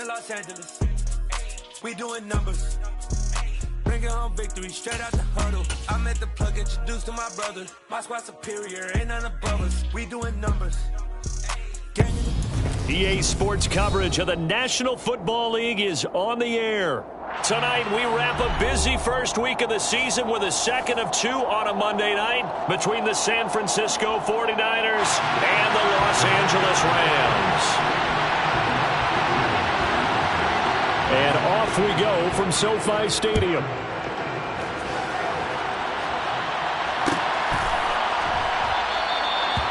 Los Angeles. We doing numbers. Bringing home victory straight out the huddle. I'm at the plug, introduced to my brother. My squad superior, ain't none above us. We doing numbers. EA Sports coverage of the National Football League is on the air. Tonight, we wrap a busy first week of the season with a second of two on a Monday night between the San Francisco 49ers and the Los Angeles Rams. And off we go from SoFi Stadium.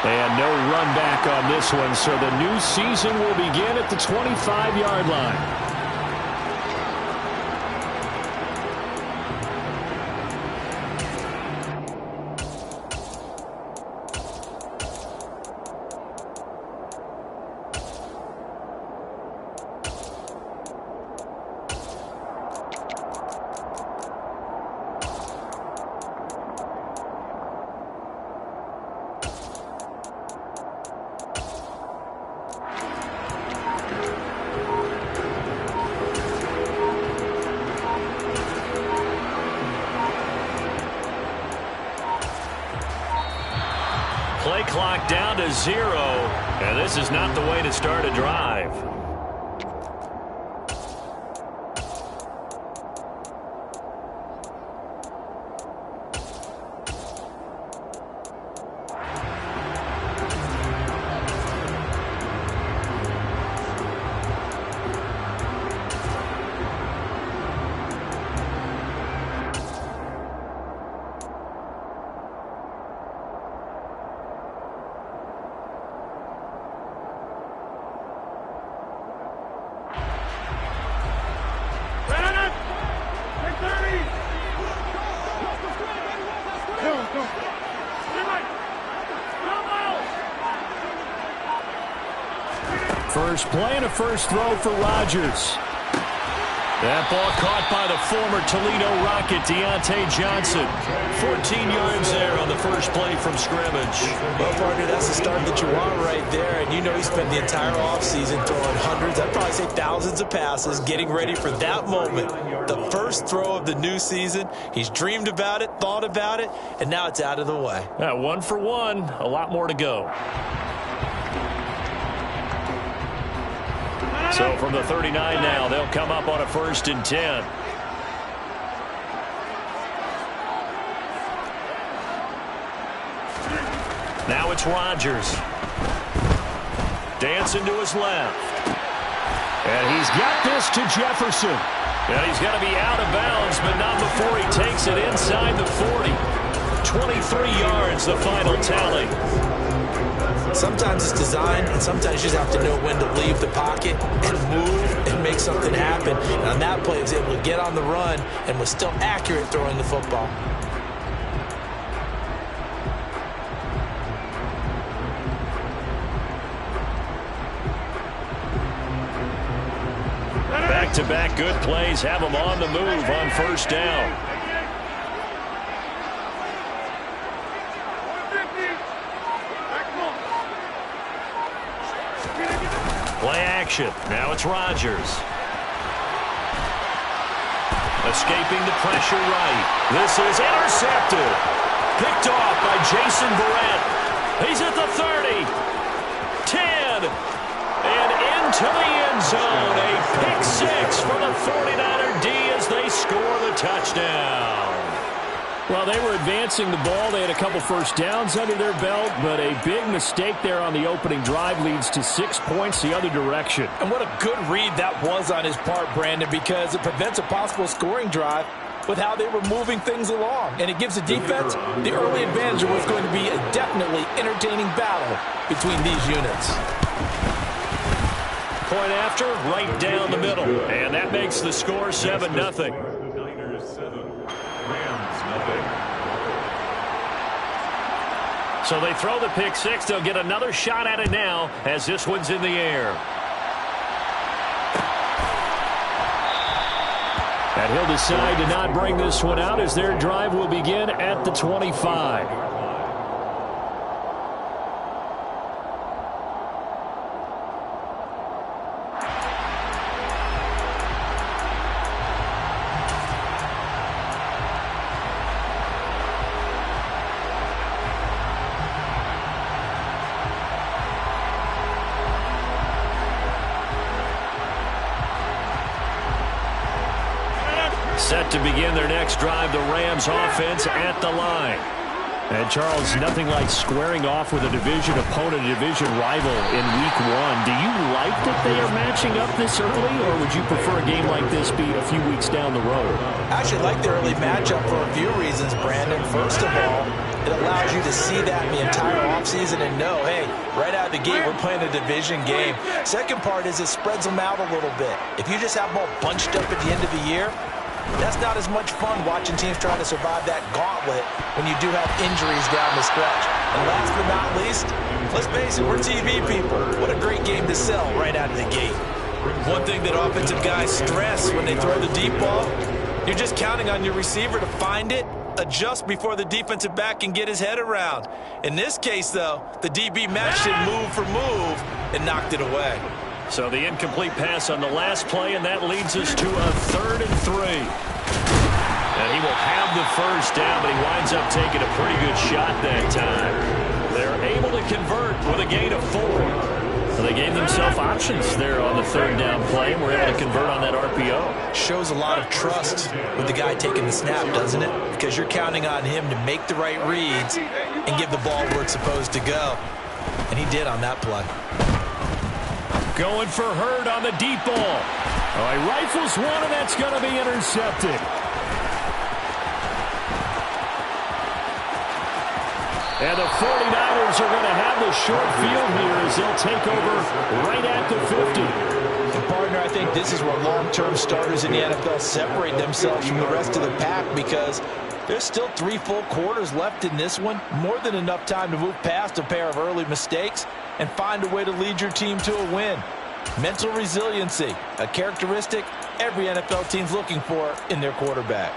And no run back on this one, so the new season will begin at the 25-yard line. Play clock down to 0, and this is not the way to start a drive. First play and a first throw for Rodgers. That ball caught by the former Toledo Rocket, Deontay Johnson. 14 yards there on the first play from scrimmage. Well, partner, that's the start that you want right there. And you know he spent the entire offseason throwing hundreds, I'd probably say thousands of passes, getting ready for that moment. The first throw of the new season. He's dreamed about it, thought about it, and now it's out of the way. 1 for 1, a lot more to go. So from the 39 now, they'll come up on a 1st and 10. Now it's Rodgers. Dancing to his left. And he's got this to Jefferson. And he's going to be out of bounds, but not before he takes it inside the 40. 23 yards, the final tally. Sometimes it's design, and sometimes you just have to know when to leave the pocket and move and make something happen. And on that play, he was able to get on the run and was still accurate throwing the football. Back-to-back good plays have him on the move on first down. Play action. Now it's Rodgers. Escaping the pressure right. This is intercepted. Picked off by Jason Verrett. He's at the 30. 10. And into the end zone. A pick six for the 49er D as they score the touchdown. Well, they were advancing the ball. They had a couple first downs under their belt, but a big mistake there on the opening drive leads to 6 points the other direction. And what a good read that was on his part, Brandon, because it prevents a possible scoring drive with how they were moving things along. And it gives the defense the early advantage of what's going to be a definitely entertaining battle between these units. Point after, right down the middle. And that makes the score 7-0. So they throw the pick six. They'll get another shot at it now as this one's in the air. And he'll decide to not bring this one out as their drive will begin at the 25. Set to begin their next drive, the Rams offense at the line. And, Charles, nothing like squaring off with a division opponent, a division rival in Week 1. Do you like that they are matching up this early, or would you prefer a game like this be a few weeks down the road? I actually like the early matchup for a few reasons, Brandon. First of all, it allows you to see that in the entire offseason and know, hey, right out of the gate, we're playing a division game. Second part is it spreads them out a little bit. If you just have them all bunched up at the end of the year, that's not as much fun watching teams trying to survive that gauntlet when you do have injuries down the stretch. And last but not least, let's face it, we're TV people. What a great game to sell right out of the gate. One thing that offensive guys stress when they throw the deep ball, you're just counting on your receiver to find it, adjust before the defensive back can get his head around. In this case, though, the DB matched it move for move and knocked it away. So the incomplete pass on the last play, and that leads us to a 3rd and 3. And he will have the first down, but he winds up taking a pretty good shot that time. They're able to convert with a gain of 4. So they gave themselves options there on the 3rd down play, and were able to convert on that RPO. Shows a lot of trust with the guy taking the snap, doesn't it? Because you're counting on him to make the right reads and give the ball where it's supposed to go. And he did on that play. Going for Hurd on the deep ball. Oh, he rifles one, and that's going to be intercepted. And the 49ers are going to have the short field here as they'll take over right at the 50. And partner, I think this is where long-term starters in the NFL separate themselves from the rest of the pack, because there's still 3 full quarters left in this one. More than enough time to move past a pair of early mistakes and find a way to lead your team to a win. Mental resiliency, a characteristic every NFL team's looking for in their quarterback.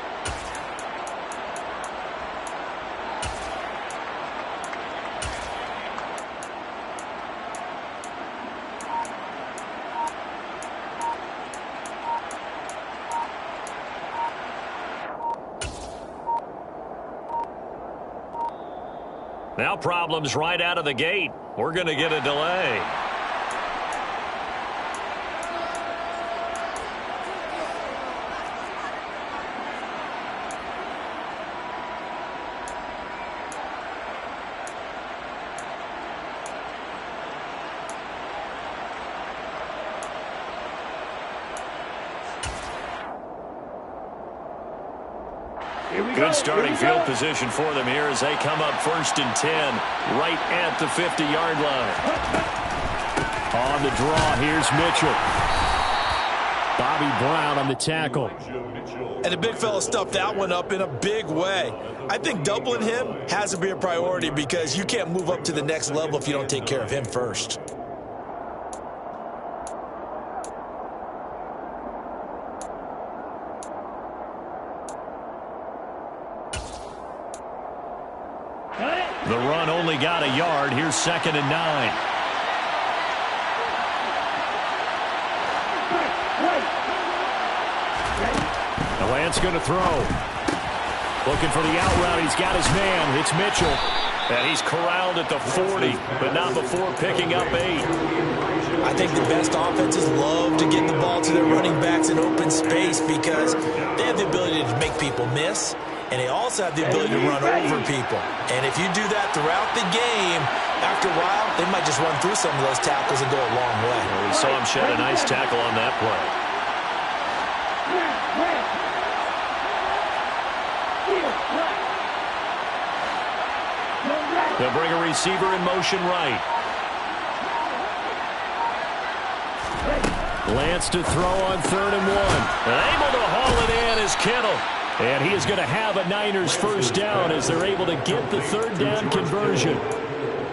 Now problems right out of the gate. We're going to get a delay. Good starting field position for them here as they come up 1st and 10 right at the 50-yard line. On the draw, here's Mitchell. Bobby Brown on the tackle. And the big fella stuffed that one up in a big way. I think doubling him has to be a priority because you can't move up to the next level if you don't take care of him first. The run only got a yard. Here's 2nd and 9. The Lance going to throw. Looking for the out route. He's got his man. It's Mitchell. And he's corralled at the 40, but not before picking up 8. I think the best offenses love to get the ball to their running backs in open space because they have the ability to make people miss. And they also have the ability to run over people. And if you do that throughout the game, after a while, they might just run through some of those tackles and go a long way. Well, we saw him shed a nice tackle on that play. They'll bring a receiver in motion right. Lance to throw on 3rd and 1. And able to haul it in is Kittle. And he is going to have a Niners first down as they're able to get the 3rd down conversion.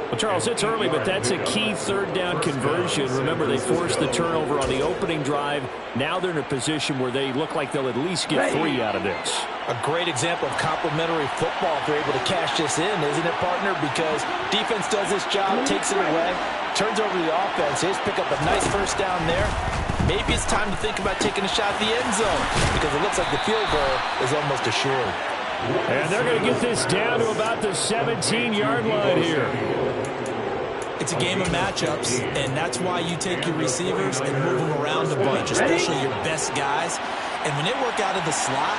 Well, Charles, it's early, but that's a key 3rd down conversion. Remember, they forced the turnover on the opening drive. Now they're in a position where they look like they'll at least get 3 out of this. A great example of complementary football if they're able to cash this in, isn't it, partner? Because defense does this job, takes it away, turns over to the offense. They just pick up a nice first down there. Maybe it's time to think about taking a shot at the end zone because it looks like the field goal is almost assured. And they're going to get this down to about the 17-yard line here. It's a game of matchups, and that's why you take your receivers and move them around a bunch, especially your best guys. And when they work out of the slot,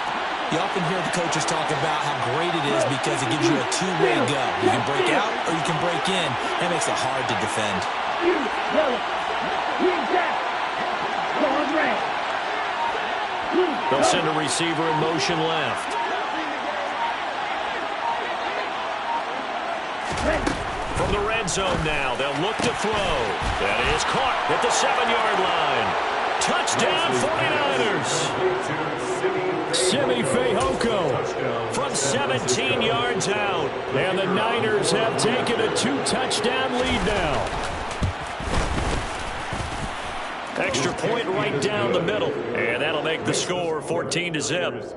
you often hear the coaches talk about how great it is because it gives you a two-way go. You can break out or you can break in. That makes it hard to defend. They'll send a receiver in motion left. From the red zone now, they'll look to throw. That is caught at the 7-yard line. Touchdown 49ers. Simi Fehoko from 17 yards out. And the Niners have taken a 2-touchdown lead now. Extra point right down the middle. And that'll make the score 14-0.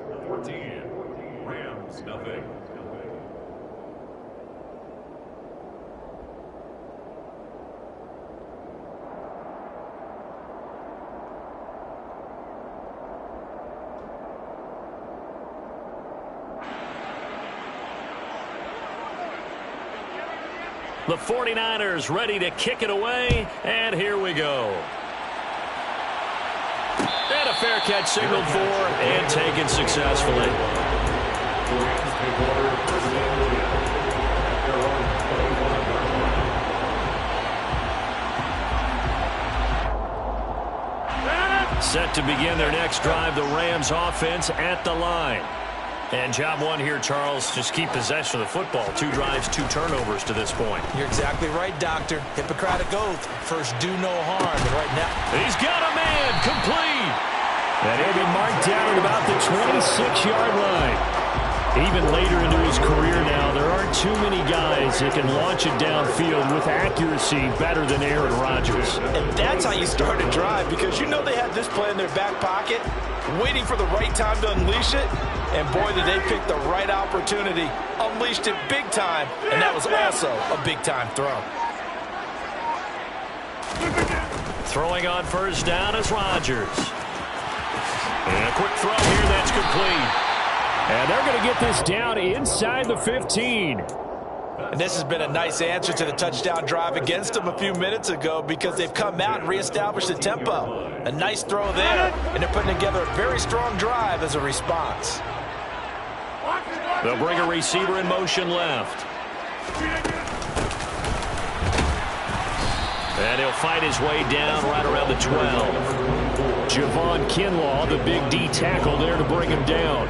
The 49ers ready to kick it away, and here we go. And a fair catch signaled for and taken successfully. Set to begin their next drive, the Rams offense at the line. And job one here, Charles, just keep possession of the football. 2 drives, 2 turnovers to this point. You're exactly right, Doctor. Hippocratic oath. First, do no harm. And right now, he's got a man complete. And he'll be marked down at about the 26-yard line. Even later into his career now, there aren't too many guys that can launch it downfield with accuracy better than Aaron Rodgers. And that's how you start a drive, because you know they had this play in their back pocket, waiting for the right time to unleash it. And boy, did they pick the right opportunity. Unleashed it big time, and that was also a big-time throw. Throwing on first down is Rodgers. And a quick throw here, that's complete. And they're going to get this down inside the 15. And this has been a nice answer to the touchdown drive against them a few minutes ago, because they've come out and reestablished the tempo. A nice throw there, and they're putting together a very strong drive as a response. They'll bring a receiver in motion left. And he'll fight his way down right around the 12. Javon Kinlaw, the big D tackle there to bring him down.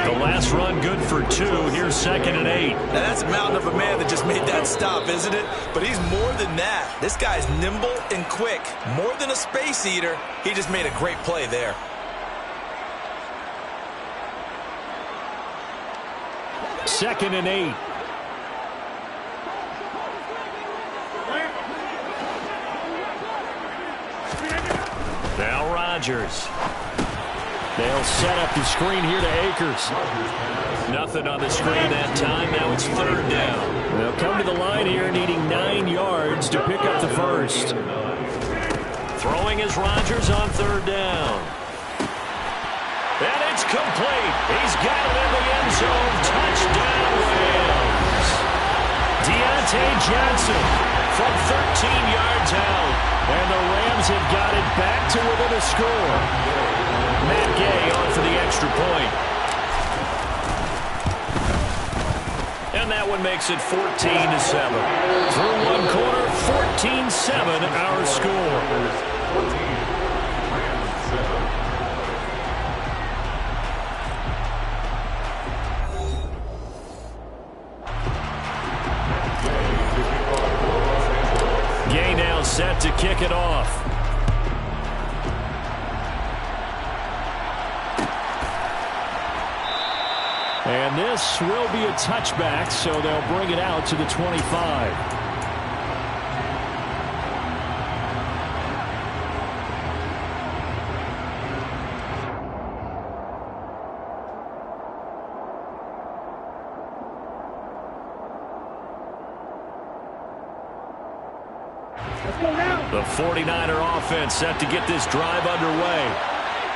The last run good for 2. Here's 2nd and 8. Now that's a mountain of a man that just made that stop, isn't it? But he's more than that. This guy's nimble and quick. More than a space eater. He just made a great play there. Second and 8. Now Rodgers. They'll set up the screen here to Akers. Nothing on the screen that time. Now it's 3rd down. They'll come to the line here needing 9 yards to pick up the first. Throwing is Rodgers on 3rd down. And it's complete. He's got it in the end zone. Touchdown, Rams. Deontay Johnson from 13 yards out. And the Rams have got it back to within a score. Matt Gay on for the extra point. And that one makes it 14-7. Through one quarter, 14-7 our score. Set to kick it off. And this will be a touchback, so they'll bring it out to the 25. The 49er offense set to get this drive underway.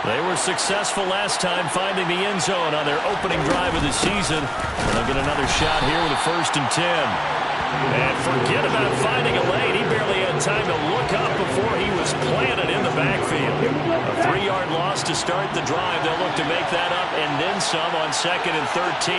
They were successful last time finding the end zone on their opening drive of the season. And they'll get another shot here with a 1st and 10. And forget about finding a lane. He barely had had time to look up before he was planted in the backfield. A 3-yard loss to start the drive. They'll look to make that up and then some on 2nd and 13.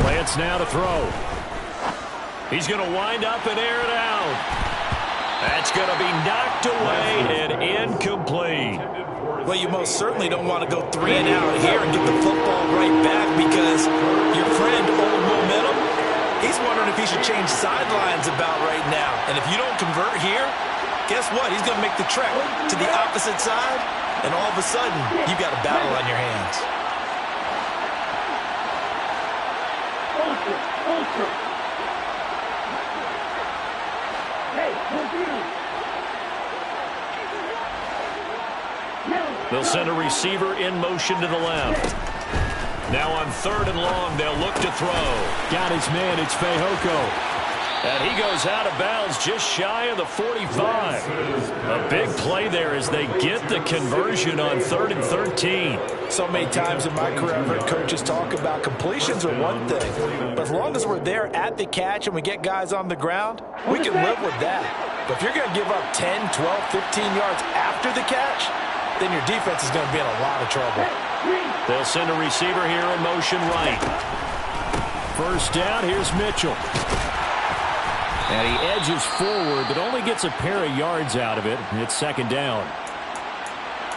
Lance now to throw. He's going to wind up and air it out. That's going to be knocked away and incomplete. Well, you most certainly don't want to go 3 and out here and get the football right back because your friend, Old Momentum, he's wondering if he should change sidelines about right now. And if you don't convert here, guess what? He's going to make the trek to the opposite side, and all of a sudden, you've got a battle on your hands. They'll send a receiver in motion to the left. Now on 3rd and long, they'll look to throw. Got his man, it's Fehoko. And he goes out of bounds just shy of the 45. A big play there as they get the conversion on 3rd and 13. So many times in my career, I've heard coaches talk about completions are one thing. But as long as we're there at the catch and we get guys on the ground, we can live with that. But if you're going to give up 10, 12, 15 yards after the catch, then your defense is going to be in a lot of trouble. They'll send a receiver here in motion right. First down, here's Mitchell. And he edges forward, but only gets a pair of yards out of it. It's 2nd down.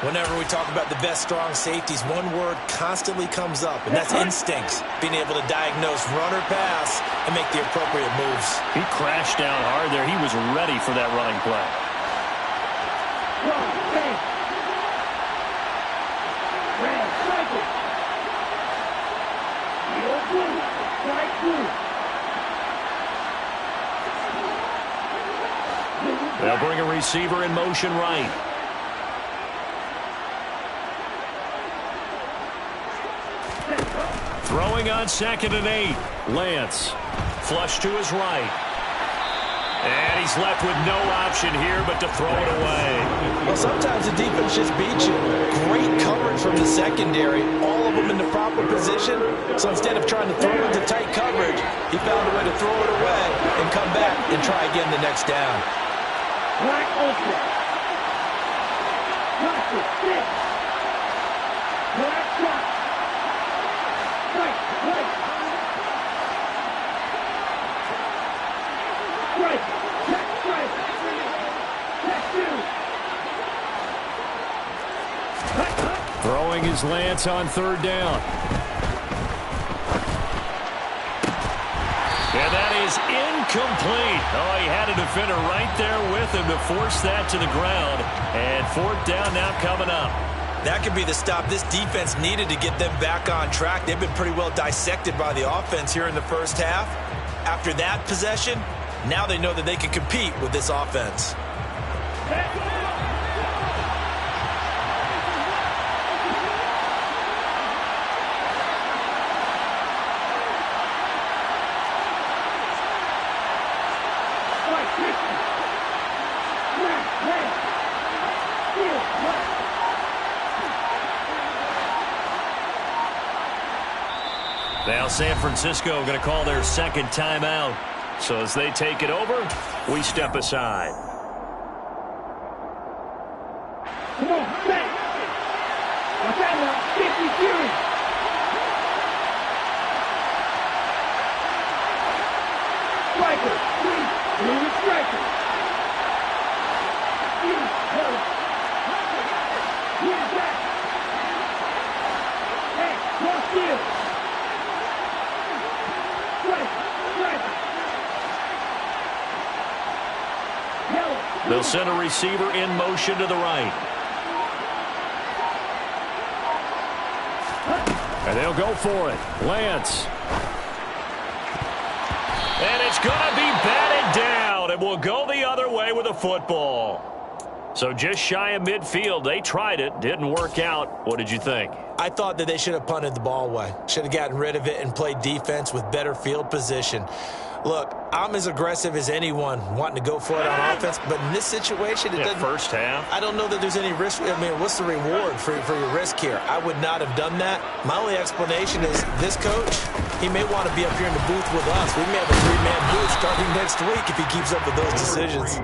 Whenever we talk about the best strong safeties, one word constantly comes up, and that's instincts. Being able to diagnose run or pass and make the appropriate moves. He crashed down hard there. He was ready for that running play. They'll bring a receiver in motion right. Throwing on 2nd and 8. Lance. Flush to his right. And he's left with no option here but to throw it away. Well, sometimes the defense just beats you. Great coverage from the secondary. All of them in the proper position. So instead of trying to throw into tight coverage, he found a way to throw it away and come back and try again the next down. Black open. Watch it. Six. Black shot. Right. Right. Right. Check. Right. Check 2. Throwing his Lance on 3rd down. And that is incomplete. Oh, he had a defender right there with him to force that to the ground. And 4th down now coming up. That could be the stop this defense needed to get them back on track. They've been pretty well dissected by the offense here in the first half. After that possession, now they know that they can compete with this offense. Now San Francisco going to call their 2nd timeout. So as they take it over, we step aside. Come on, back. Watch out now. 50 Fury. Striker. Three striker. Here's back. Hey, cross field. They'll send a receiver in motion to the right. And they'll go for it. Lance. And it's going to be batted down. And will go the other way with the football. So just shy of midfield. They tried it. Didn't work out. What did you think? I thought that they should have punted the ball away. Should have gotten rid of it and played defense with better field position. Look, I'm as aggressive as anyone wanting to go for it on offense, but in this situation, it doesn't. First half. I don't know that there's any risk. I mean, what's the reward for your risk here? I would not have done that. My only explanation is this coach, he may want to be up here in the booth with us. We may have a three-man booth starting next week if he keeps up with those decisions.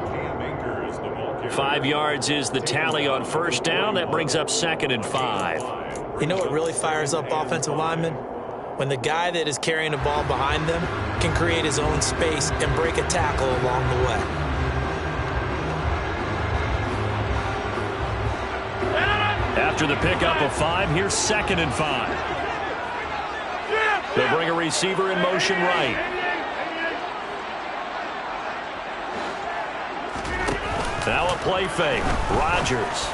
5 yards is the tally on first down. That brings up 2nd and 5. You know what really fires up offensive linemen? When the guy that is carrying the ball behind them can create his own space and break a tackle along the way. After the pickup of 5, here's 2nd and 5. They'll bring a receiver in motion right. Now a play fake. Rodgers.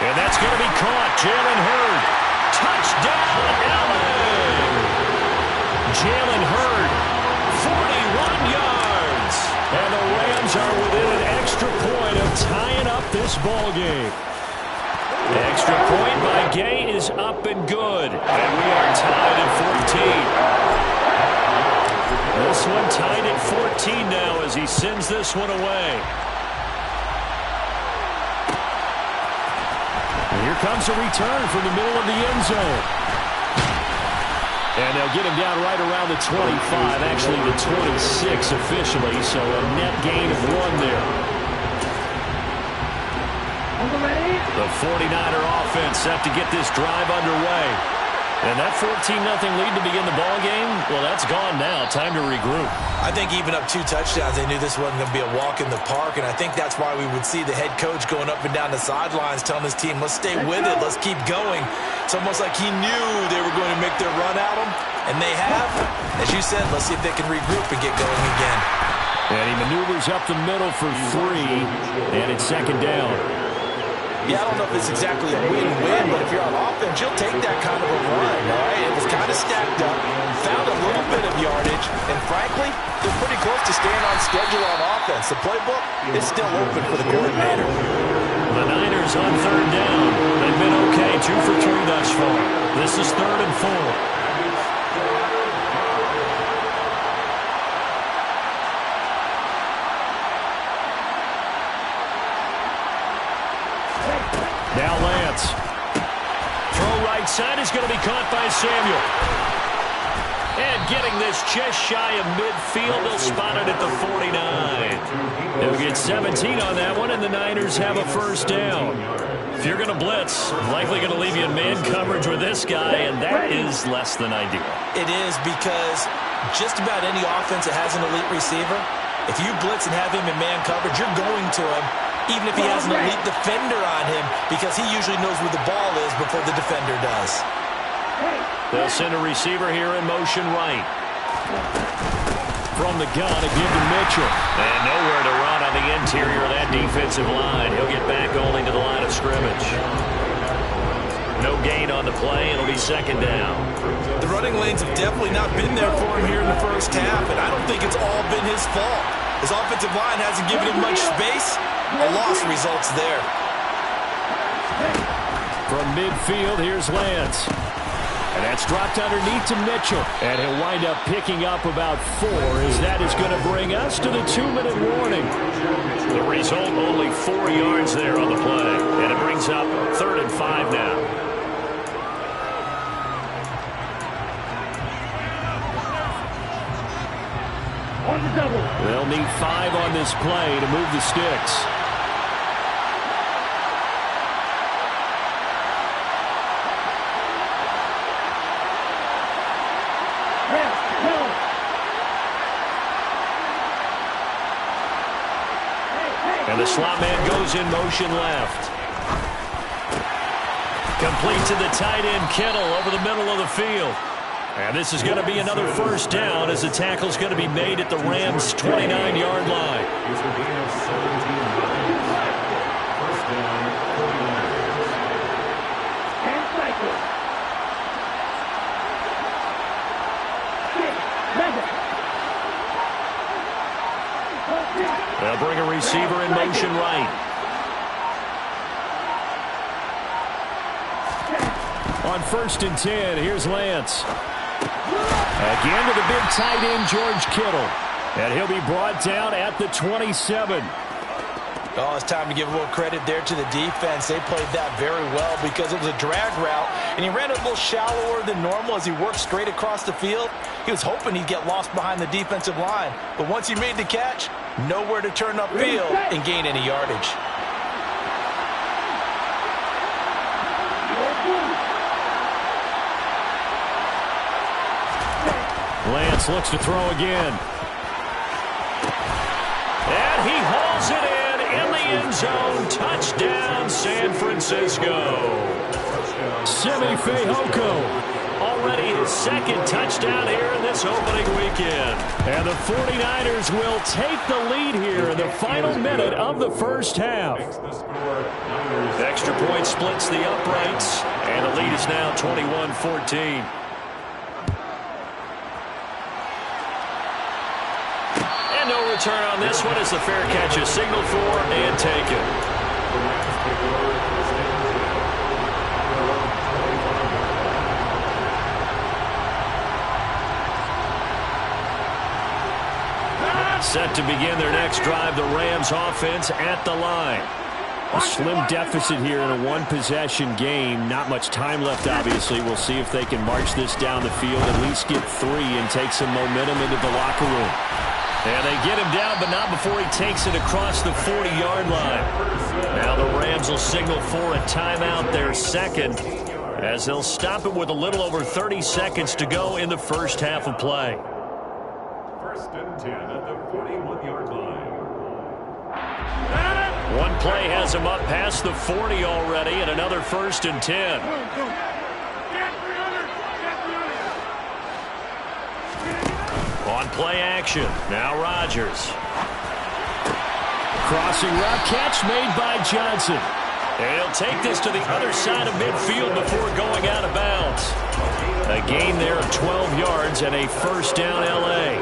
And that's going to be caught. Jalen Hurd. Touchdown, LA! Jalen Hurd, 41 yards. And the Rams are within an extra point of tying up this ball game. Extra point by Gay is up and good. And we are tied at 14. This one tied at 14 now as he sends this one away. Here comes a return from the middle of the end zone. And they'll get him down right around the 25, actually the 26 officially, so a net gain of 1 there. The 49er offense set to get this drive underway. And that 14-0 lead to begin the ball game, well, that's gone now. Time to regroup. I think even up 2 touchdowns, they knew this wasn't going to be a walk in the park, and I think that's why we would see the head coach going up and down the sidelines telling his team, let's stay with it, let's keep going. It's almost like he knew they were going to make their run at him, and they have. As you said, let's see if they can regroup and get going again. And he maneuvers up the middle for 3, and it's 2nd down. Yeah, I don't know if it's exactly a win-win, but if you're on offense, you'll take that kind of a run, all right? It was kind of stacked up, found a little bit of yardage, and frankly, they're pretty close to staying on schedule on offense. The playbook is still open for the coordinator. The Niners on 3rd down. They've been okay, 2 for 3 thus far. This is 3rd and 4. Now Lance. Throw right side is going to be caught by Samuel. And getting this just shy of midfield, they'll spot it at the 49. They'll get 17 on that one, and the Niners have a first down. If you're going to blitz, likely going to leave you in man coverage with this guy, and that is less than ideal. It is, because just about any offense that has an elite receiver, if you blitz and have him in man coverage, you're going to him, even if he has an elite defender on him, because he usually knows where the ball is before the defender does. They'll send a receiver here in motion right. From the gun, a give to Mitchell. And nowhere to run on the interior of that defensive line. He'll get back only to the line of scrimmage. No gain on the play. It'll be 2nd down. The running lanes have definitely not been there for him here in the first half, and I don't think it's all been his fault. His offensive line hasn't given him much space. A loss results there. From midfield, here's Lance. And that's dropped underneath to Mitchell. And he'll wind up picking up about 4, as that is going to bring us to the 2-minute warning. The result, only 4 yards there on the play. And it brings up 3rd and 5 now. They'll need 5 on this play to move the sticks. And the slot man goes in motion left. Complete to the tight end, Kittle, over the middle of the field. And this is going to be another first down, as the tackle's going to be made at the Rams' 29-yard line. They'll bring a receiver in motion right. On 1st and 10, here's Lance. Again to the big tight end, George Kittle. And he'll be brought down at the 27. Oh, it's time to give a little credit there to the defense. They played that very well because it was a drag route, and he ran a little shallower than normal as he worked straight across the field. He was hoping he'd get lost behind the defensive line, but once he made the catch, nowhere to turn upfield and gain any yardage. Lance looks to throw again. And he hauls it in the end zone. Touchdown, San Francisco. Simi Fehoko. Already his second touchdown here in this opening weekend. And the 49ers will take the lead here in the final minute of the first half. Extra point splits the uprights, and the lead is now 21-14. And no return on this one as the fair catch is signaled for and taken. Set to begin their next drive, the Rams offense at the line. A slim deficit here in a one-possession game. Not much time left, obviously. We'll see if they can march this down the field, at least get 3 and take some momentum into the locker room. And they get him down, but not before he takes it across the 40-yard line. Now the Rams will signal for a timeout, their second, as they'll stop it with a little over 30 seconds to go in the first half of play. First and 10 at the 41-yard line. One play has him up past the 40 already, and another first and 10. On play action, now Rodgers. Crossing route catch made by Johnson. And he'll take this to the other side of midfield before going out of bounds. A gain there of 12 yards and a first down L.A.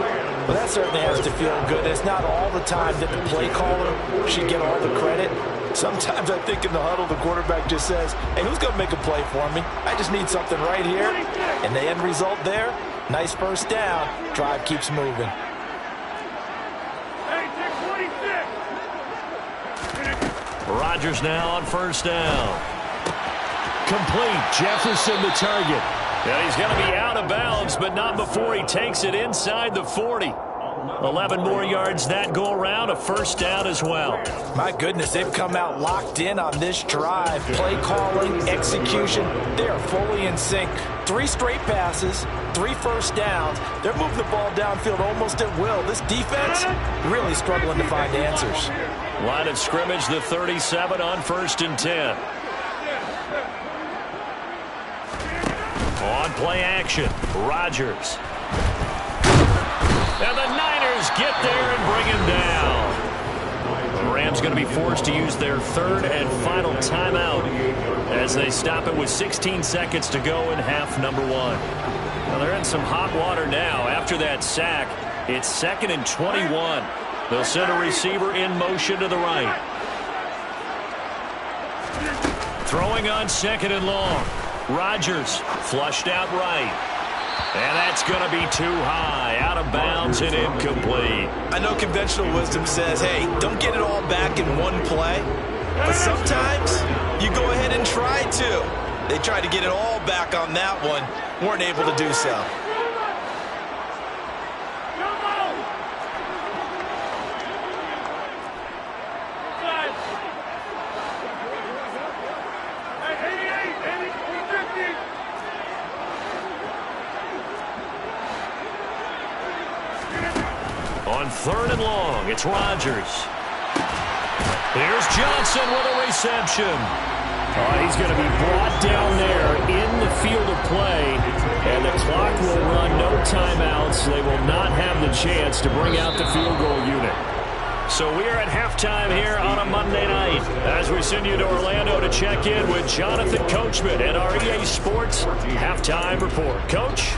Well, that certainly has to feel good. It's not all the time that the play caller should get all the credit. Sometimes I think in the huddle, the quarterback just says, hey, who's going to make a play for me? I just need something right here. And the end result there, nice first down. Drive keeps moving. Rodgers now on first down. Complete. Jefferson the target. And he's going to be out of bounds, but not before he takes it inside the 40. 11 more yards that go around, a first down as well. My goodness, they've come out locked in on this drive. Play calling, execution, they are fully in sync. 3 straight passes, 3 first downs. They're moving the ball downfield almost at will. This defense really struggling to find answers. Line of scrimmage, the 37 on first and 10. On play action, Rodgers. And the Niners get there and bring him down. The Rams going to be forced to use their third and final timeout as they stop it with 16 seconds to go in half number 1. Well, they're in some hot water now. After that sack, it's 2nd and 21. They'll send a receiver in motion to the right. Throwing on 2nd and long. Rodgers flushed out right. And that's going to be too high, out of bounds and incomplete. I know conventional wisdom says, hey, don't get it all back in one play. But sometimes you go ahead and try to. They tried to get it all back on that one, weren't able to do so. On 3rd and long, it's Rodgers. Here's Johnson with a reception. He's going to be brought down there in the field of play, and the clock will run, no timeouts. They will not have the chance to bring out the field goal unit. So we are at halftime here on a Monday night as we send you to Orlando to check in with Jonathan Coachman at our EA Sports Halftime Report. Coach?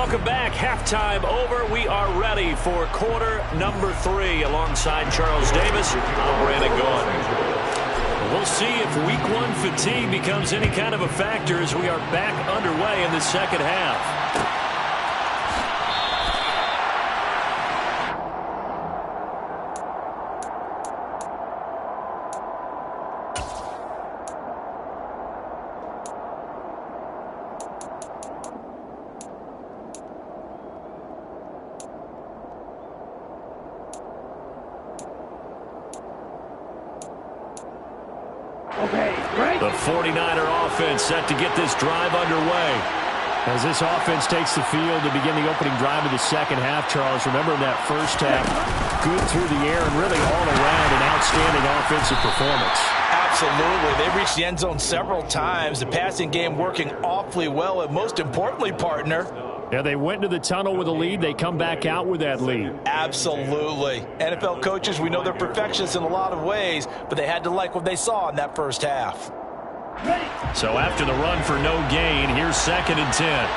Welcome back. Halftime over. We are ready for quarter number 3. Alongside Charles Davis, I'm Brandon Gaudin. We'll see if week 1 fatigue becomes any kind of a factor as we are back underway in the second half. The 49er offense set to get this drive underway. As this offense takes the field to begin the opening drive of the second half, Charles, remember in that first half, good through the air and really all around an outstanding offensive performance. Absolutely. They reached the end zone several times. The passing game working awfully well, and most importantly, partner, yeah, they went to the tunnel with a lead. They come back out with that lead. Absolutely. NFL coaches, we know they're perfectionists in a lot of ways, but they had to like what they saw in that first half. So after the run for no gain, here's 2nd and 10.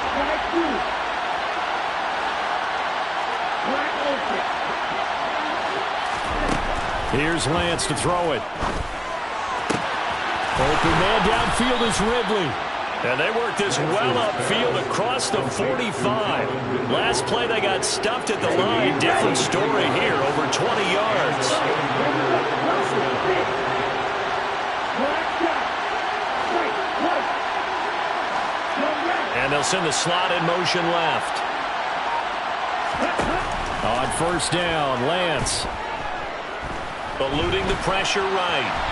Here's Lance to throw it. Open man downfield is Ridley. And they worked this well upfield across the 45. Last play they got stuffed at the line. Different story here, over 20 yards. And they'll send the slot in motion left. On first down, Lance. Eluding the pressure right.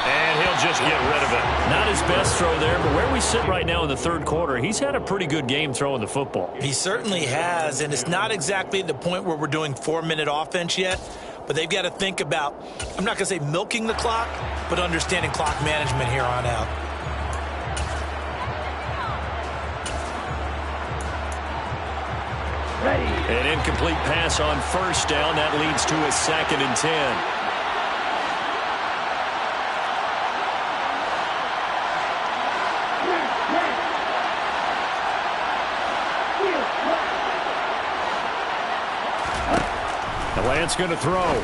And he'll just get rid of it. Not his best throw there, but where we sit right now in the third quarter, he's had a pretty good game throwing the football. He certainly has, and it's not exactly the point where we're doing 4-minute offense yet, but they've got to think about, I'm not going to say milking the clock, but understanding clock management here on out. An incomplete pass on first down. That leads to a 2nd and 10. Lance going to throw.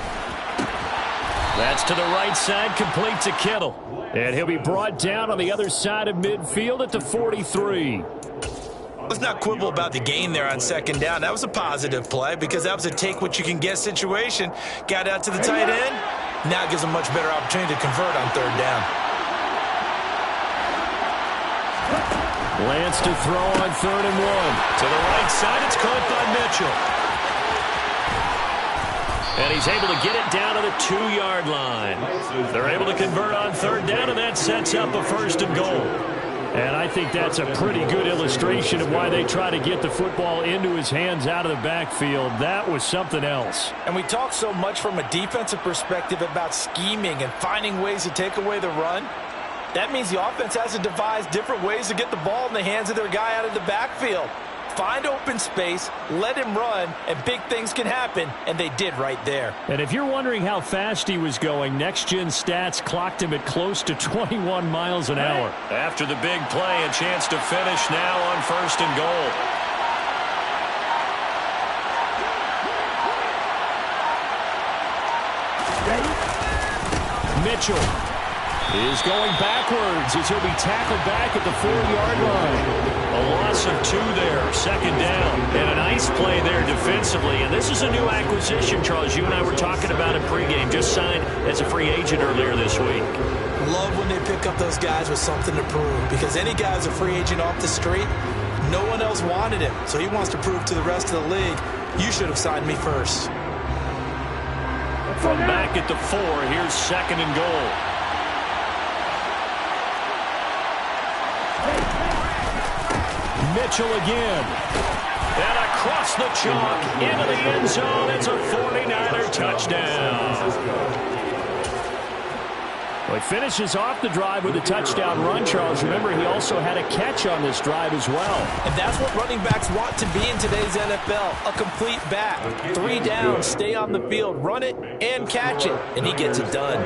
That's to the right side, complete to Kittle. And he'll be brought down on the other side of midfield at the 43. Let's not quibble about the gain there on 2nd down. That was a positive play because that was a take-what-you-can-get situation. Got out to the tight end. Now gives a much better opportunity to convert on 3rd down. Lance to throw on 3rd and 1. To the right side, it's caught by Mitchell. And he's able to get it down to the 2-yard line. They're able to convert on 3rd down, and that sets up a 1st and goal. And I think that's a pretty good illustration of why they try to get the football into his hands out of the backfield. That was something else. And we talk so much from a defensive perspective about scheming and finding ways to take away the run. That means the offense has to devise different ways to get the ball in the hands of their guy out of the backfield. Find open space, let him run, and big things can happen, and they did right there. And if you're wondering how fast he was going, Next Gen Stats clocked him at close to 21 miles an hour. After the big play, a chance to finish now on 1st and goal. Mitchell is going backwards as he'll be tackled back at the 4-yard line. A loss of 2 there, 2nd down. And a nice play there defensively. And this is a new acquisition, Charles. You and I were talking about it pregame. Just signed as a free agent earlier this week. Love when they pick up those guys with something to prove. Because any guy who's a free agent off the street, no one else wanted him. So he wants to prove to the rest of the league, you should have signed me first. From back at the 4, here's 2nd and goal. Mitchell again. And across the chalk into the end zone. It's a 49er touchdown. Well, he finishes off the drive with a touchdown run, Charles. Remember, he also had a catch on this drive as well. And that's what running backs want to be in today's NFL, a complete back. 3 down, stay on the field, run it, and catch it. And he gets it done.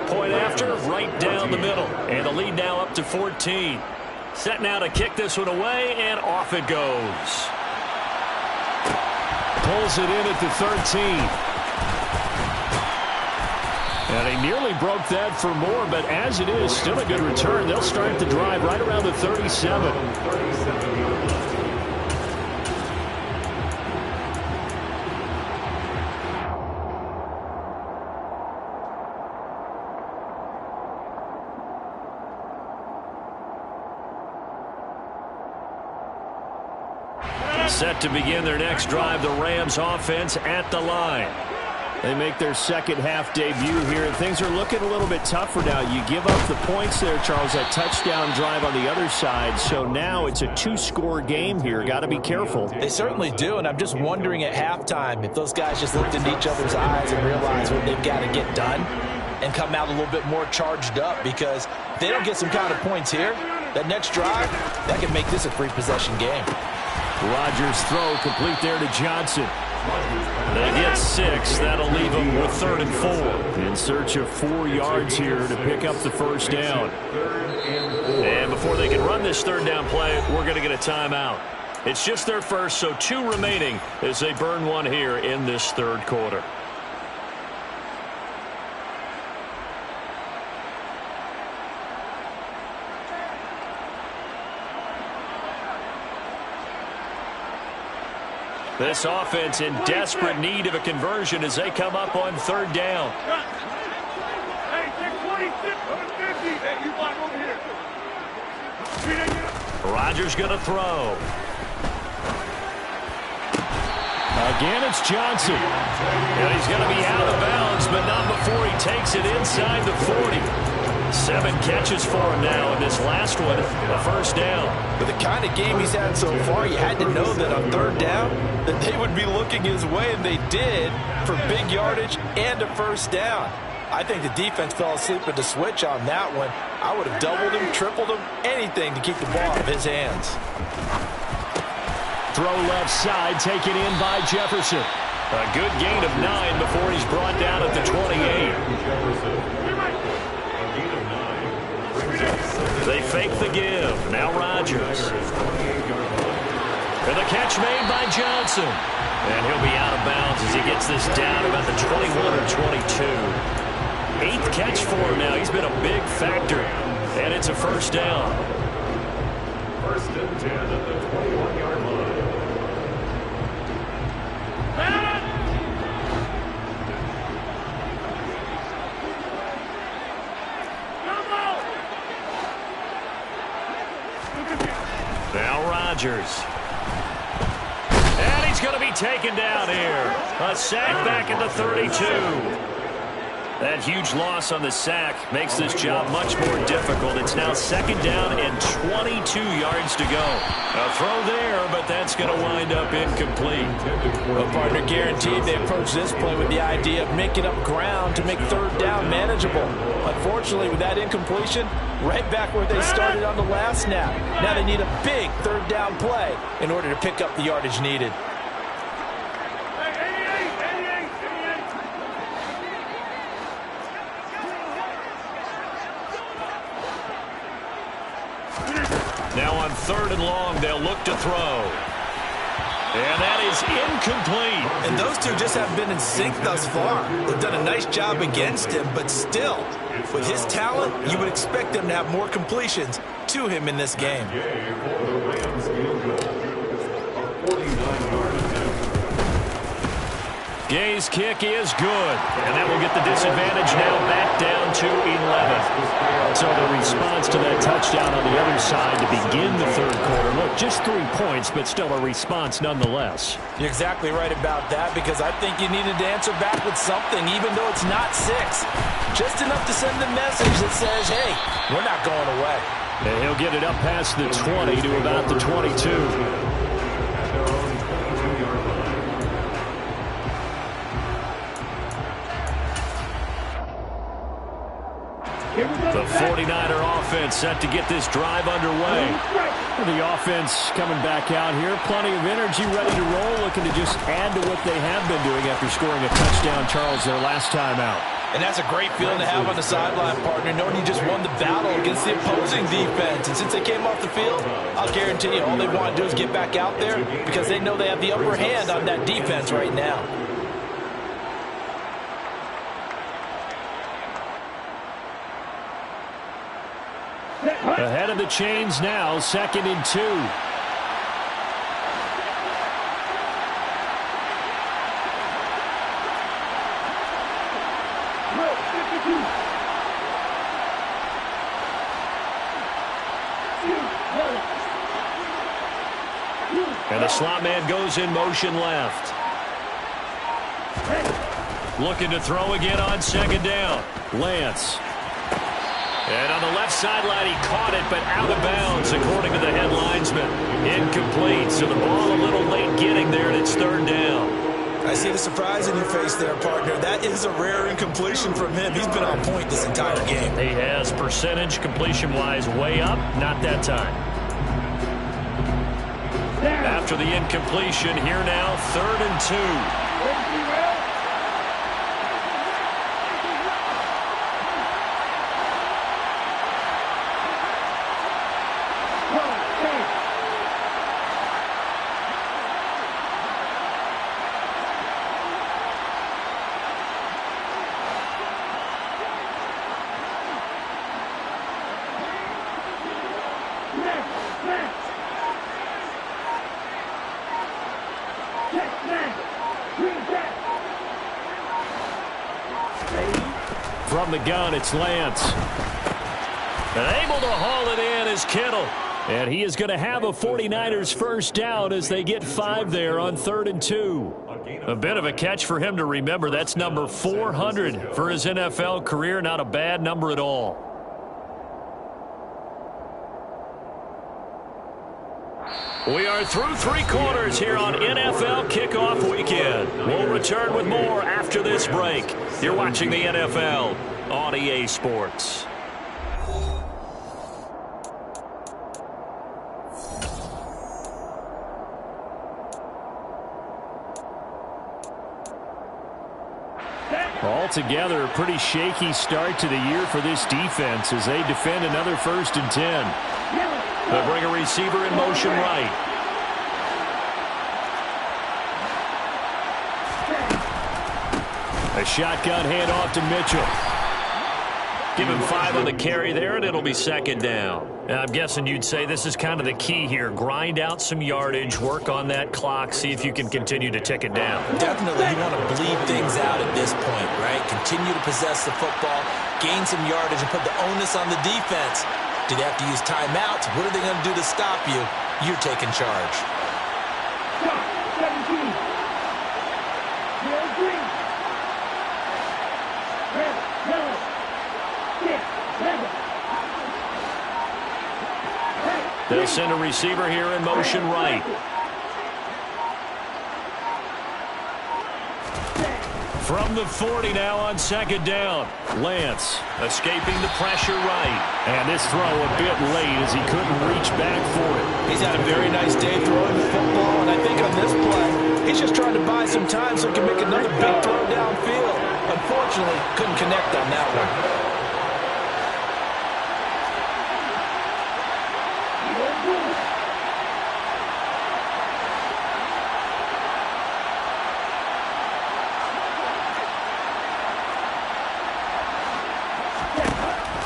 Point after, right down the middle. And the lead now up to 14. Set now to kick this one away, and off it goes. Pulls it in at the 13. And he nearly broke that for more, but as it is, still a good return. They'll start the drive right around the 37. Set to begin their next drive, the Rams offense at the line. They make their second half debut here, and things are looking a little bit tougher now. You give up the points there, Charles, that touchdown drive on the other side. So now it's a 2-score game here. Got to be careful. They certainly do, and I'm just wondering at halftime if those guys just looked into each other's eyes and realized what they've got to get done and come out a little bit more charged up, because if they don't get some kind of points here, that next drive, that could make this a 3-possession game. Rodgers' throw complete there to Johnson. They get 6. That'll leave them with 3rd and 4. In search of 4 yards here to pick up the first down. And before they can run this 3rd down play, we're going to get a timeout. It's just their first, so 2 remaining as they burn one here in this 3rd quarter. This offense in desperate need of a conversion as they come up on 3rd down. Rodgers going to throw. Again, it's Johnson. And he's going to be out of bounds, but not before he takes it inside the 40. 7 catches for him now, and this last one, a first down. With the kind of game he's had so far, you had to know that on 3rd down that they would be looking his way, and they did, for big yardage and a first down. I think the defense fell asleep at the switch on that one. I would have doubled him, tripled him, anything to keep the ball out of his hands. Throw left side, taken in by Jefferson. A good gain of 9 before he's brought down at the 28. They fake the give. Now Rodgers. And the catch made by Johnson. And he'll be out of bounds as he gets this down about the 21 or 22. 8th catch for him now. He's been a big factor. And it's a first down. 1st and 10 at the 21-yard line. Now Rodgers. And he's going to be taken down here. A sack back at the 32. That huge loss on the sack makes this job much more difficult. It's now 2nd down and 22 yards to go. A throw there, but that's going to wind up incomplete. Well, partner, guaranteed they approach this play with the idea of making up ground to make 3rd down manageable. Unfortunately, with that incompletion, right back where they started on the last snap. Now they need a big 3rd down play in order to pick up the yardage needed. Now on 3rd and long, they'll look to throw. And that is incomplete. And those two just haven't been in sync thus far. They've done a nice job against him, but still, with his talent, you would expect them to have more completions to him in this game. Gay's kick is good, and that will get the disadvantage now back down to 11. So the response to that touchdown on the other side to begin the 3rd quarter. Look, just 3 points, but still a response nonetheless. You're exactly right about that, because I think you needed to answer back with something, even though it's not 6. Just enough to send the message that says, hey, we're not going away. And he'll get it up past the 20 to about the 22. The 49er offense set to get this drive underway. The offense coming back out here. Plenty of energy, ready to roll, looking to just add to what they have been doing after scoring a touchdown, Charles, their last time out. And that's a great feeling to have on the sideline, partner, knowing you just won the battle against the opposing defense. And since they came off the field, I'll guarantee you all they want to do is get back out there because they know they have the upper hand on that defense right now. Ahead of the chains now, 2nd and 2. And the slot man goes in motion left. Looking to throw again on 2nd down. Lance. And on the left sideline, he caught it, but out of bounds, according to the head linesman. Incomplete, so the ball a little late getting there, and it's 3rd down. I see the surprise in your face there, partner. That is a rare incompletion from him. He's been on point this entire game. He has percentage completion-wise way up, not that time. After the incompletion, here now, 3rd and 2. From the gun, it's Lance. And able to haul it in is Kittle. And he is going to have a 49ers first down as they get 5 there on 3rd and 2. A bit of a catch for him to remember. That's number 400 for his NFL career. Not a bad number at all. We are through 3 quarters here on NFL Kickoff Weekend. We'll return with more after this break. You're watching the NFL on EA Sports. Altogether, a pretty shaky start to the year for this defense as they defend another 1st and 10. They'll bring a receiver in motion right. A shotgun handoff to Mitchell. Give him 5 on the carry there, and it'll be 2nd down. And I'm guessing you'd say this is kind of the key here. Grind out some yardage, work on that clock, see if you can continue to tick it down. Definitely, you want to bleed things out at this point, right? Continue to possess the football, gain some yardage, and put the onus on the defense. Do they have to use timeouts? What are they going to do to stop you? You're taking charge. Stop, 17. You're green. Red, yellow. 6, 7. They'll send a receiver here in motion right. From the 40 now on 2nd down. Lance escaping the pressure right. And this throw a bit late as he couldn't reach back for it. He's had a very nice day throwing the football, and I think on this play, he's just trying to buy some time so he can make another big throw downfield. Unfortunately, couldn't connect on that one.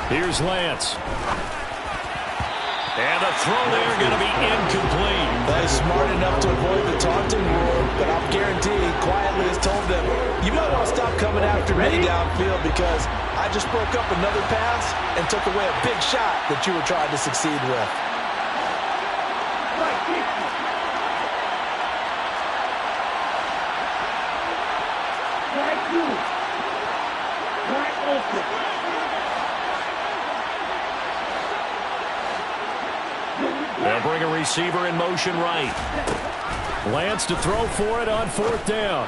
Here's Lance. And the throw there going to be incomplete. He's smart enough to avoid the taunting rule, but I'm guaranteed quietly has told them, you might want to stop coming after me downfield because I just broke up another pass and took away a big shot that you were trying to succeed with. They'll bring a receiver in motion right. Lance to throw for it on 4th down.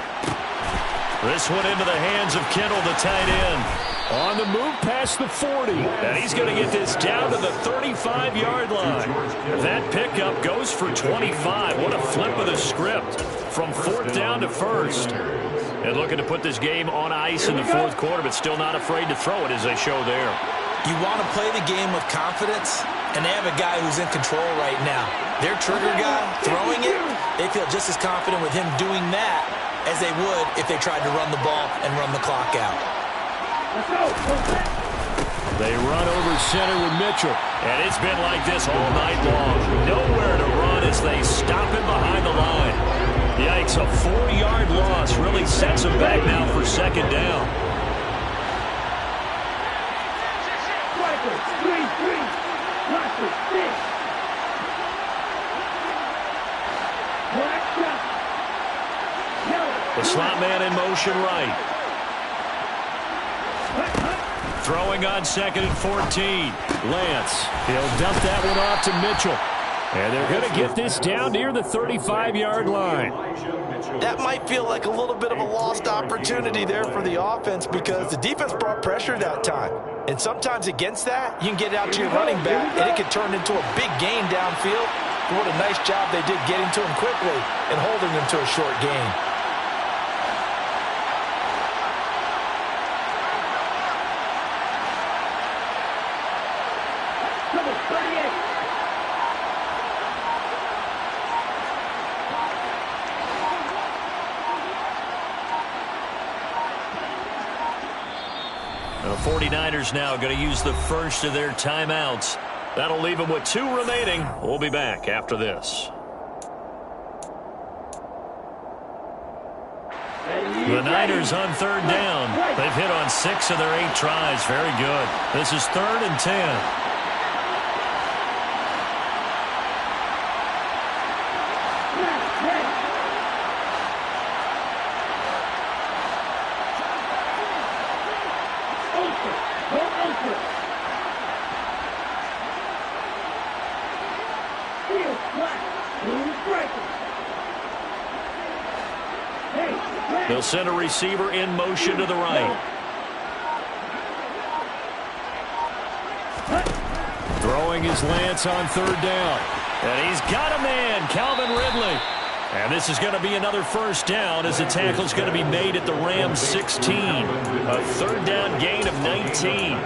This one into the hands of Kittle, the tight end. On the move past the 40. And he's going to get this down to the 35-yard line. That pickup goes for 25. What a flip of the script from 4th down to 1st. And looking to put this game on ice in the 4th quarter, but still not afraid to throw it as they show there. You want to play the game with confidence, and they have a guy who's in control right now. Their trigger guy throwing it, they feel just as confident with him doing that as they would if they tried to run the ball and run the clock out. They run over center with Mitchell, and it's been like this all night long. Nowhere to run as they stop him behind the line. Yikes, a 40-yard loss really sets him back now for 2nd down. The slot man in motion right. Throwing on 2nd and 14. Lance, he'll dump that one off to Mitchell. And they're going to get this down near the 35-yard line. That might feel like a little bit of a lost opportunity there for the offense because the defense brought pressure that time. And sometimes against that, you can get it out to your running back, and it can turn into a big gain downfield. But what a nice job they did getting to him quickly and holding him to a short gain. The 49ers now going to use the first of their timeouts. That'll leave them with 2 remaining. We'll be back after this. The Niners on 3rd down. They've hit on 6 of their 8 tries. Very good. This is 3rd and 10. They'll send a receiver in motion to the right. Throwing his Lance on 3rd down. And he's got a man, Calvin Ridley. And this is going to be another 1st down as the tackle's going to be made at the Rams 16. A 3rd down gain of 19.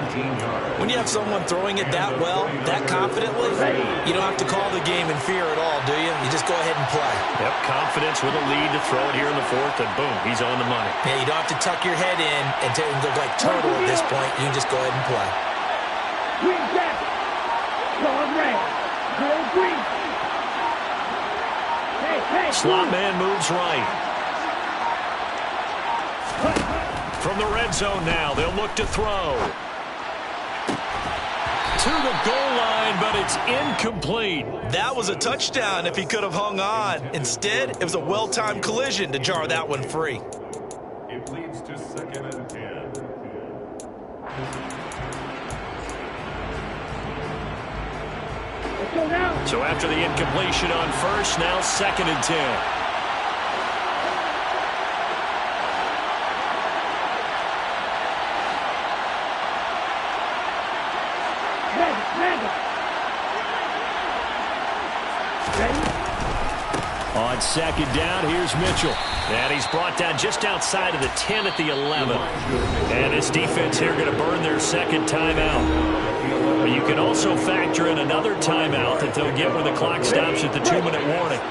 When you have someone throwing it that well, that confidently, you don't have to call the game in fear at all, do you? You just go ahead and play. Yep, confidence with a lead to throw it here in the 4th, and boom, he's on the money. Yeah, you don't have to tuck your head in and go like turtle at this point. You can just go ahead and play. Green jacket. Going red. Go green. Slot man moves right. From the red zone now, they'll look to throw. To the goal line, but it's incomplete. That was a touchdown if he could have hung on. Instead, it was a well-timed collision to jar that one free. It leads to 2nd and 10. So after the incompletion on 1st, now 2nd and 10. On 2nd down, here's Mitchell. And he's brought down just outside of the 10 at the 11. And this defense here going to burn their 2nd timeout. But you can also factor in another timeout that they'll get when the clock stops at the 2-minute warning.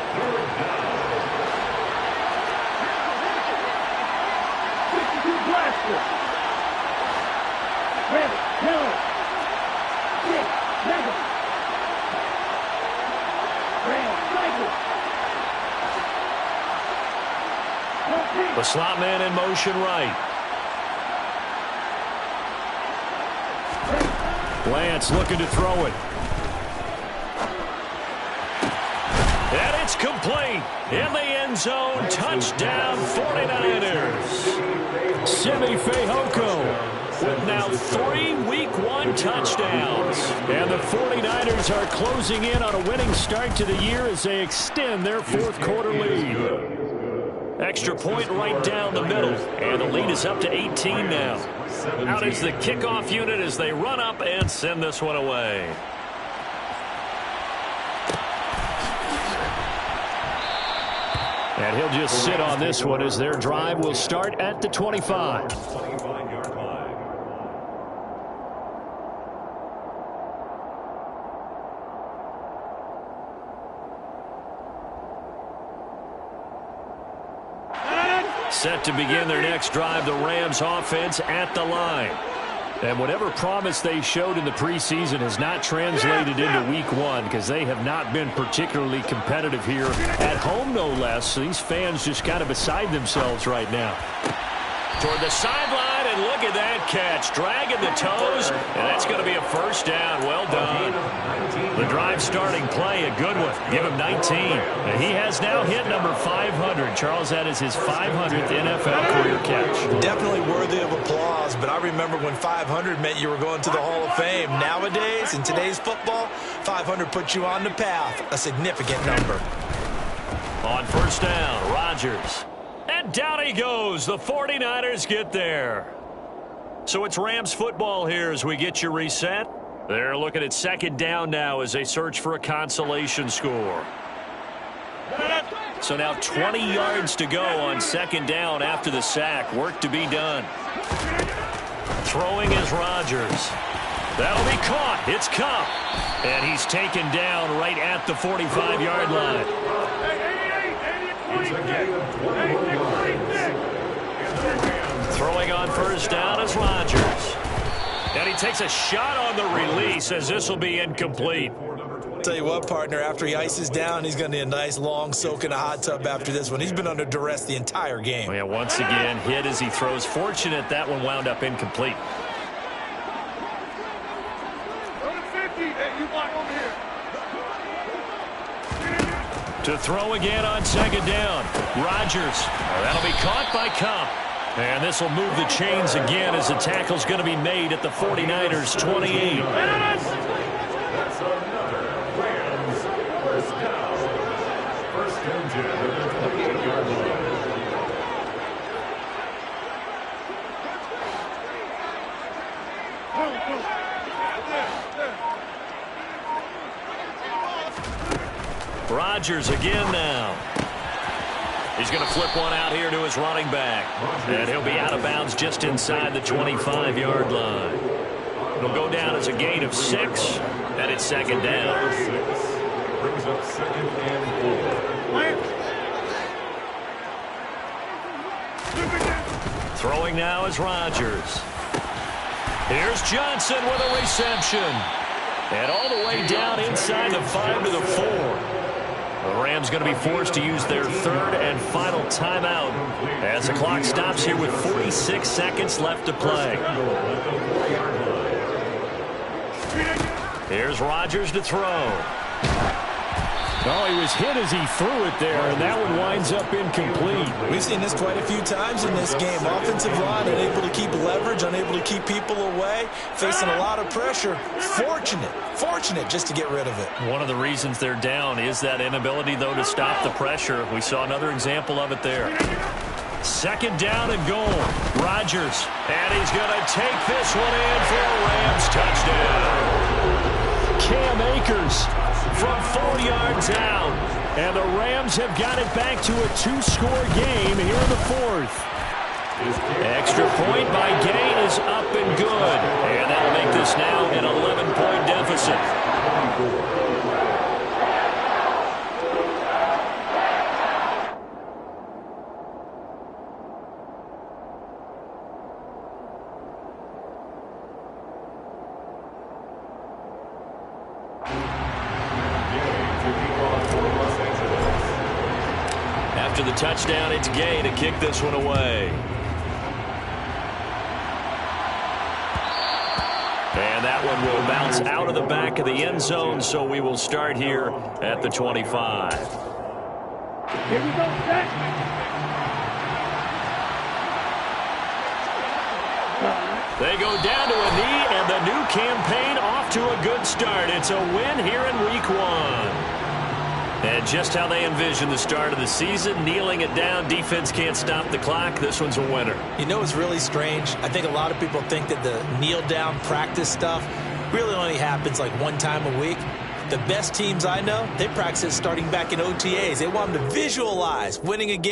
The slot man in motion right. Lance looking to throw it. And it's complete. In the end zone. Touchdown 49ers. Simi Fehoko with now 3 Week 1 touchdowns. And the 49ers are closing in on a winning start to the year as they extend their 4th quarter lead. Extra point right down the middle. And the lead is up to 18 now. Out is the kickoff unit as they run up and send this one away. And he'll just sit on this one as their drive will start at the 25. Set to begin their next drive, the Rams offense at the line. And whatever promise they showed in the preseason has not translated into week one because they have not been particularly competitive here at home, no less. So these fans just kind of beside themselves right now. Toward the sideline, and look at that catch. Dragging the toes, and that's going to be a first down. Well done. The drive starting play, a good one. Give him 19. And he has now hit number 500. Charles, that is his 500th NFL career catch. Definitely worthy of applause, but I remember when 500 meant you were going to the Hall of Fame. Nowadays, in today's football, 500 puts you on the path, a significant number. On first down, Rodgers. And down he goes. The 49ers get there. So it's Rams football here as we get you reset. They're looking at second down now as they search for a consolation score. So now 20 yards to go on second down after the sack. Work to be done. Throwing is Rodgers. That'll be caught. It's Kupp. And he's taken down right at the 45-yard line. Throwing on first down is Rodgers. And he takes a shot on the release as this will be incomplete. Tell you what, partner, after he ices down, he's going to need a nice long soak in a hot tub after this one. He's been under duress the entire game. Well, yeah, once again, hit as he throws. Fortunate that one wound up incomplete. To throw again on second down. Rodgers. That'll be caught by Kupp. And this will move the chains again as the tackle's going to be made at the 49ers' 28. That's another Rams first down. First and 10 at the 28-yard line. Rodgers again now. He's going to flip one out here to his running back. And he'll be out of bounds just inside the 25-yard line. It'll go down as a gain of 6, and it's second down. Brings up second and 4. Throwing now is Rodgers. Here's Johnson with a reception. And all the way down inside the 5 to the 4. The Rams going to be forced to use their third and final timeout as the clock stops here with 46 seconds left to play. Here's Rodgers to throw. Oh, he was hit as he threw it there, and that one winds up incomplete. We've seen this quite a few times in this game. Offensive line unable to keep leverage, unable to keep people away, facing a lot of pressure. Fortunate just to get rid of it. One of the reasons they're down is that inability, though, to stop the pressure. We saw another example of it there. Second down and goal. Rodgers, and he's going to take this one in for a Rams touchdown. Cam Akers from 4 yards out. And the Rams have got it back to a 2-score game here in the fourth. Extra point by Gay is up and good. And that'll make this now an 11-point deficit. After the touchdown, it's Gay to kick this one away. And that one will bounce out of the back of the end zone, so we will start here at the 25. Here we go, set. They go down to a knee, and the new campaign off to a good start. It's a win here in week 1. And just how they envision the start of the season, kneeling it down, defense can't stop the clock. This one's a winner. You know what's really strange? I think a lot of people think that the kneel-down practice stuff really only happens like one time a week. The best teams I know, they practice it starting back in OTAs. They want them to visualize winning a game.